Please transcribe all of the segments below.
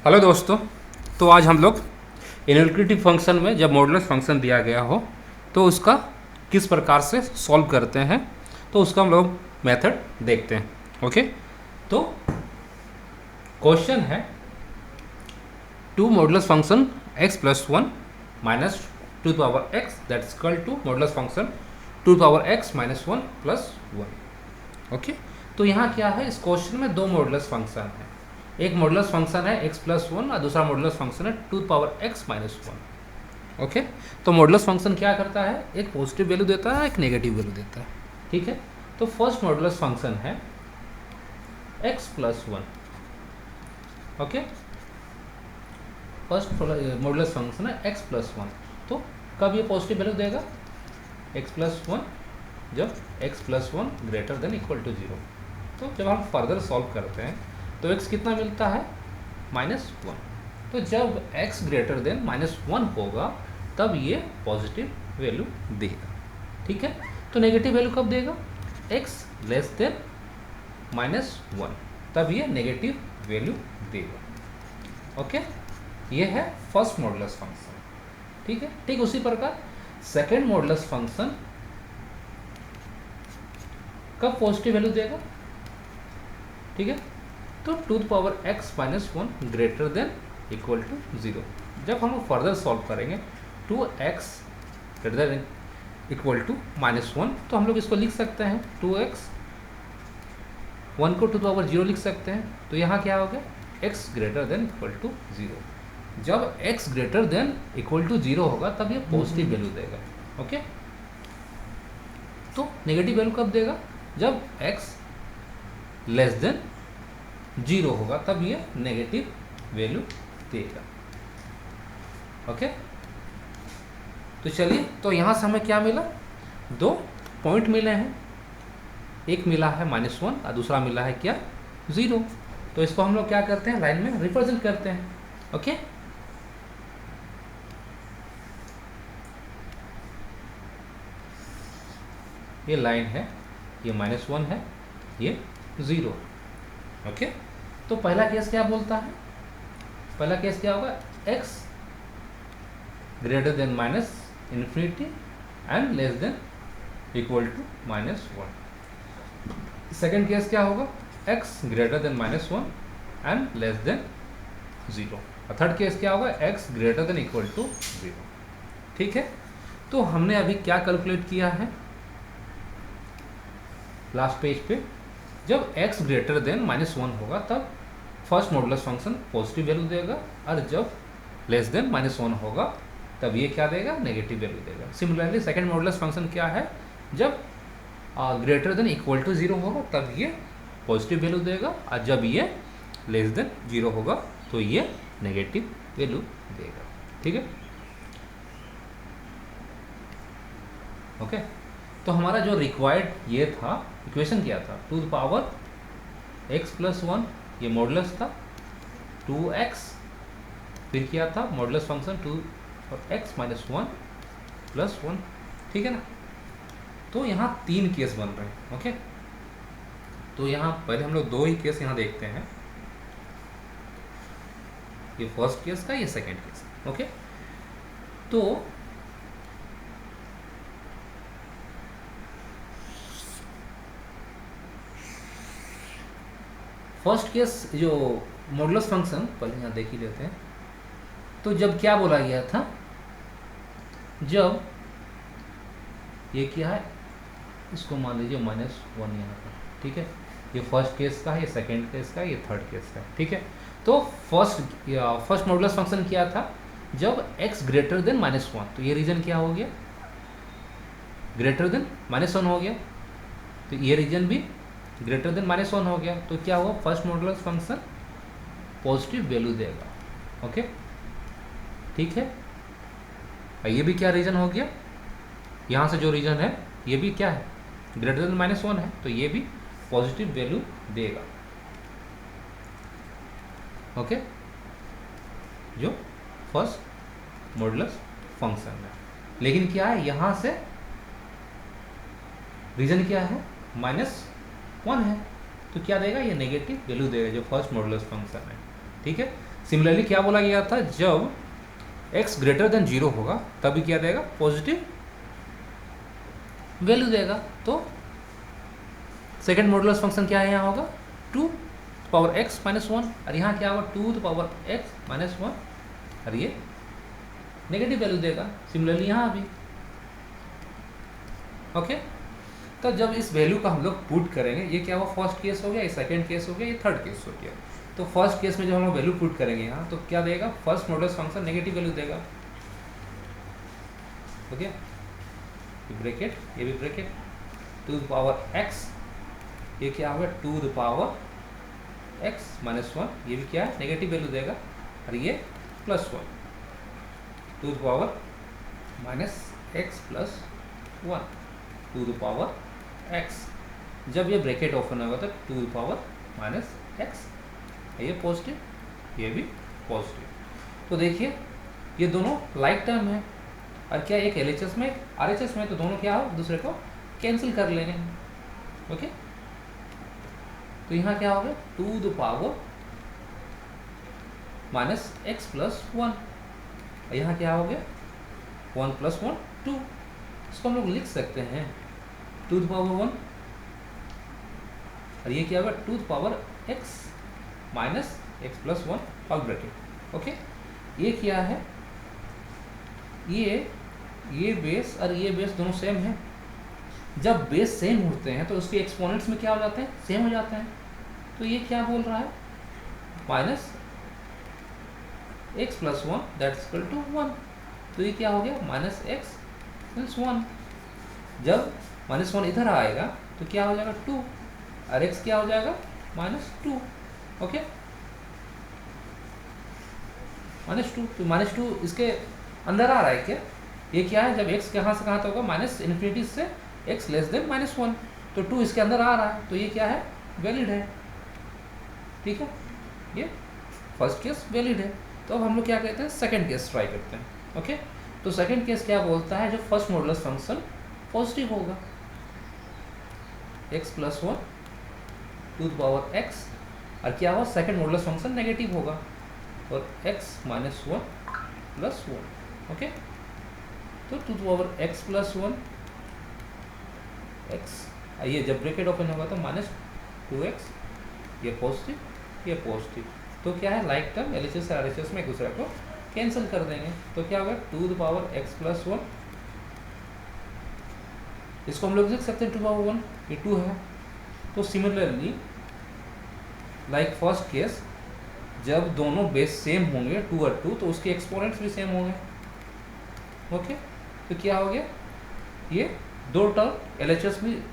Hello दोस्तों। तो आज हम लोग इनवैल्यूएटिव फंक्शन में जब मॉडुलस फंक्शन दिया गया हो तो उसका किस प्रकार से सॉल्व करते हैं, तो उसका हम लोग मेथड देखते हैं। ओके, तो क्वेश्चन है two modulus function x plus one minus two power x that is equal to modulus function two power x minus one plus one. Okay, तो यहाँ क्या है, इस क्वेश्चन में दो मॉडुलस फंक्शन है। एक मॉडुलस फंक्शन है x प्लस वन और दूसरा मॉडुलस फंक्शन है two power x minus one. Okay, तो मॉडुलस फंक्शन क्या करता है, एक पॉजिटिव वैल्यू देता है, एक नेगेटिव वैल्यू देता है। ठीक है, तो फर्स्ट मॉडुलस फंक्शन है x plus one. Okay, first modulus function है x प्लस वन। तो कब ये पॉजिटिव वैल्यू देगा, x प्लस वन जब x plus one greater than equal to zero. तो जब हम फर्दर सॉल्व करते हैं तो x कितना मिलता है, माइनस वन। तो जब x greater than minus one होगा तब ये पॉजिटिव वैल्यू देगा। ठीक है, तो नेगेटिव वैल्यू कब देगा, x less than minus one, तब ये नेगेटिव वैल्यू देगा। ओके, ये है फर्स्ट मॉडुलस फंक्शन। ठीक है, ठीक उसी प्रकार सेकेंड मॉडुलस फंक्शन कब पॉजिटिव वैल्यू देगा। ठीक है, तो two the power x minus one greater than equal to zero. जब हम फर्दर सॉल्व करेंगे two x greater than equal to minus one, तो हम लोग इसको लिख सकते हैं टू एक्स, वन को टू द पावर जीरो लिख सकते हैं। तो यहाँ क्या हो गया, x greater than equal to zero. जब x greater than equal to zero होगा तब ये पॉजिटिव वैल्यू देगा। ओके, तो नेगेटिव वैल्यू कब देगा, जब x लेस देन जीरो होगा तब ये नेगेटिव वैल्यू देगा। ओके, तो चलिए, तो यहाँ से हमें क्या मिला, दो पॉइंट मिले हैं, एक मिला है माइनस वन और दूसरा मिला है क्या, जीरो। तो इसको हम लोग क्या करते हैं, लाइन में रिप्रेजेंट करते हैं। ओके, ये लाइन है, ये माइनस वन है, ये जीरो। ओके, तो पहला केस क्या बोलता है, पहला केस क्या होगा, x greater than minus infinity and less than equal to minus one. Second case क्या होगा, x greater than minus one and less than zero. और थर्ड केस क्या होगा, x greater than equal to zero. ठीक है, तो हमने अभी क्या कैलकुलेट किया है लास्ट पेज पे, जब x greater than minus one होगा तब first modulus function positive value देगा, और जब लेस देन माइनस वन होगा तब ये क्या देगा, नेगेटिव वैल्यू देगा। सिमिलरली सेकंड मॉडुलस फंक्शन क्या है, जब greater than equal to zero होगा तब ये पॉजिटिव वैल्यू देगा, और जब ये लेस देन जीरो होगा तो ये नेगेटिव वैल्यू देगा। ठीक है, ओके, तो हमारा जो रिक्वायर्ड ये था, इक्वेशन क्या था, two the power x plus one, ये मॉडुलस था, 2x, फिर क्या था मॉडुलस फंक्शन टू और x minus one plus one. ठीक है ना, तो यहाँ तीन केस बन रहे हैं। ओके, तो यहाँ पहले हम लोग दो ही केस यहाँ देखते हैं, ये फर्स्ट केस का, ये सेकेंड केस। ओके, तो फर्स्ट केस जो मॉडुलस फंक्शन पहले यहाँ देख ही लेते हैं। तो जब क्या बोला गया था, जब ये क्या है, इसको मान लीजिए माइनस वन यहाँ पर। ठीक है, ये फर्स्ट केस का है, ये सेकेंड केस का है, ये थर्ड केस का है। ठीक है, तो फर्स्ट मॉडुलस फंक्शन क्या था, जब x greater than minus one, तो ये रीजन क्या हो गया, ग्रेटर देन माइनस वन हो गया, तो ये रीजन भी ग्रेटर देन माइनस वन हो गया। तो क्या हुआ, first modulus function positive value देगा। ओके, ठीक है, और ये भी क्या रीजन हो गया, यहाँ से जो रीजन है ये भी क्या है, ग्रेटर देन माइनस वन है, तो ये भी पॉजिटिव वैल्यू देगा। ओके, जो फर्स्ट मॉडुलस फंक्शन है। लेकिन क्या है, यहाँ से रीजन क्या है, माइनस वन है, तो क्या देगा, ये नेगेटिव वैल्यू देगा जो फर्स्ट मॉडुलस फंक्शन है। ठीक है, सिमिलरली क्या बोला गया था, जब x ग्रेटर देन 0 होगा तभी क्या देगा, पॉजिटिव वैल्यू देगा। तो सेकेंड मॉडुलस फंक्शन क्या है, यहाँ होगा 2 पावर x माइनस 1, और यहाँ क्या होगा 2 पावर x माइनस 1, और ये नेगेटिव वैल्यू देगा। सिमिलरली यहाँ भी ओके। तो जब इस वैल्यू का हम लोग पुट करेंगे, ये क्या हुआ, फर्स्ट केस हो गया, ये सेकंड केस हो गया, ये थर्ड केस हो गया। तो फर्स्ट केस में जब हम लोग वैल्यू पुट करेंगे यहाँ, तो क्या देगा, first modulus function negative value देगा। ओके, ब्रैकेट, ये भी ब्रैकेट, 2 पावर x, ये क्या होगा 2 पावर x माइनस 1, ये भी क्या है, नेगेटिव वैल्यू देगा, और ये plus 1, 2 power minus x plus 1, 2 power x। जब ये ब्रैकेट ओपन होगा तो 2 पावर माइनस x, ये पॉजिटिव, ये भी पॉजिटिव। तो देखिए ये दोनों लाइक टर्म है, और क्या एक LHS में एक RHS में, तो दोनों क्या हो, दूसरे को कैंसिल कर लेंगे। ओके, तो यहाँ क्या हो गया 2 पावर माइनस x प्लस 1, यहाँ क्या हो गया 1 प्लस 1 2। इसको हम लोग लिख सकते हैं 2 पावर 1, और ये क्या होगा 2 power x minus x plus 1 all bracket. Okay, ये क्या है, ये बेस और ये बेस दोनों सेम है। जब बेस सेम होते हैं तो उसके एक्सपोनेंट्स में क्या हो जाते हैं, सेम हो जाते हैं। तो ये क्या बोल रहा है, minus x plus 1 that is equal to 1। तो ये क्या हो गया, माइनस x प्लस 1। जब माइनस 1 इधर आएगा तो क्या हो जाएगा 2, और x क्या हो जाएगा माइनस 2। ओके, माइनस 2, तो माइनस 2 इसके अंदर आ रहा है क्या, ये क्या है, जब x कहाँ से कहाँ तक होगा, माइनस इन्फिनिटी से x लेस देन माइनस 1, तो 2 इसके अंदर आ रहा है, तो ये क्या है, वैलिड है। ठीक है, ये फर्स्ट केस वैलिड है। तो अब हम लोग क्या कहते हैं, सेकंड केस ट्राई करते हैं। ओके, तो सेकंड केस क्या बोलता है, जो फर्स्ट मॉडुलस फंक्शन पॉजिटिव होगा, x प्लस 1 2 पावर x, और क्या हुआ, सेकंड मॉडुलस फंक्शन नेगेटिव होगा, और x माइनस 1 प्लस 1। ओके, तो 2 पावर x प्लस 1 x, ये जब ब्रैकेट ओपन होगा तो माइनस 2x, ये पॉजिटिव, ये पॉजिटिव। तो क्या है, लाइक टर्म LHS और RHS में एक दूसरे को कैंसिल कर देंगे। तो क्या होगा 2 पावर x प्लस 1, इसको हम लोग लिख सकते हैं 2 पावर 1, ये 2 है। तो सिमिलरली लाइक फर्स्ट केस, जब दोनों बेस सेम होंगे 2 और 2, तो उसके एक्सपोनेंट्स भी सेम होंगे। ओके, तो क्या हो गया, ये दो टर्म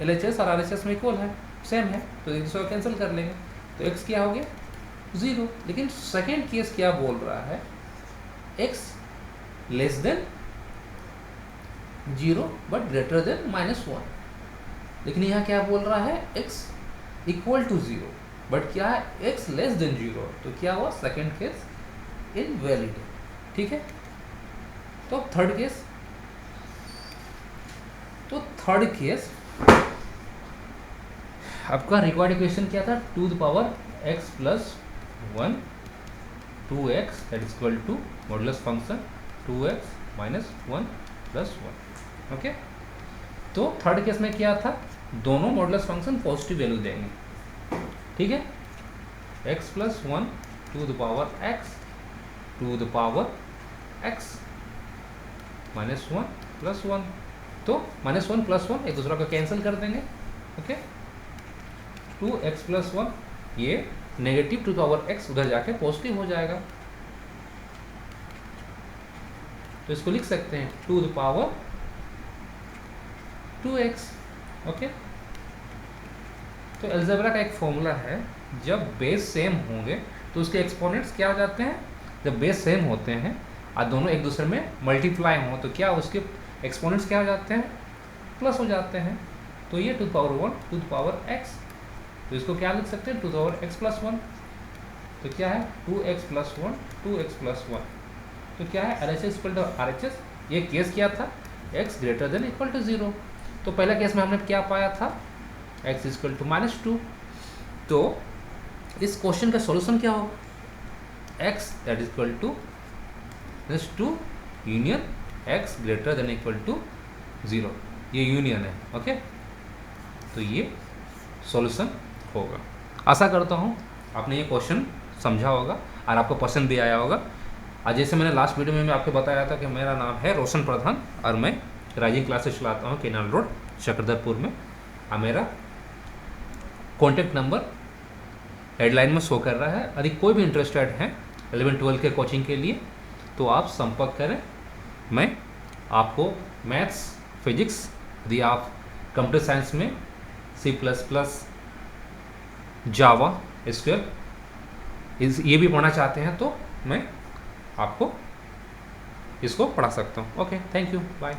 LHS और RHS में इक्वल है, सेम है, तो एक दूसरे को कैंसिल कर लेंगे। तो x क्या हो गया 0। लेकिन सेकेंड केस क्या बोल रहा है, x less than 0 but greater than minus 1। लेकिन यहाँ क्या बोल रहा है, x इक्वल टू 0 बट क्या है, x लेस देन 0। तो क्या हुआ, सेकेंड केस इनवैलिड। ठीक है, तो थर्ड केस, आपका रिक्वायर्ड इक्वेशन क्या था, 2 power x plus 1 2x that is equal to modulus function 2x minus 1 plus 1। Okay, तो थर्ड केस में क्या था, दोनों मॉडुलस फंक्शन पॉजिटिव वैल्यू देंगे। ठीक है, x plus 1 2 power x 2 power x minus 1 plus 1। तो माइनस 1 प्लस 1 एक दूसरा को कैंसिल कर देंगे। ओके, 2x प्लस 1, ये नेगेटिव 2 पावर x उधर जाके पॉजिटिव हो जाएगा, तो इसको लिख सकते हैं 2 पावर 2x। ओके, तो अलजेब्रा का एक फॉर्मूला है, जब बेस सेम होंगे तो उसके एक्सपोनेंट्स क्या हो जाते हैं, जब बेस सेम होते हैं और दोनों एक दूसरे में मल्टीप्लाई हों तो क्या उसके एक्सपोनेंट्स क्या हो जाते हैं, प्लस हो जाते हैं। तो ये 2 पावर 1 2 पावर x, तो इसको क्या लिख सकते हैं 2 पावर x प्लस 1। तो क्या है 2x प्लस 1 2x प्लस 1। तो क्या है LHS इक्वल टू RHS। ये केस क्या था, x greater than equal to 0। तो पहला केस में हमने क्या पाया था, x इक्वल टू -2। तो इस क्वेश्चन का सॉल्यूशन क्या होगा, x that is equal to two union x greater than equal to 0, ये यूनियन है। ओके, तो ये सॉल्यूशन होगा। आशा करता हूँ आपने ये क्वेश्चन समझा होगा और आपको पसंद भी आया होगा। आज जैसे मैंने लास्ट वीडियो में आपको बताया था कि मेरा नाम है रोशन प्रधान और मैं राइजिंग क्लासेस चलाता हूँ केनाल रोड चक्रधरपुर में, और मेरा कॉन्टेक्ट नंबर हेडलाइन में शो कर रहा है। यदि कोई भी इंटरेस्टेड है 11-12 के कोचिंग के लिए तो आप संपर्क करें। मैं आपको मैथ्स, फिजिक्स, यदि आप कंप्यूटर साइंस में C++, जावा, SQL ये भी पढ़ना चाहते हैं तो मैं आपको इसको पढ़ा सकता हूँ। Okay, thank you, bye.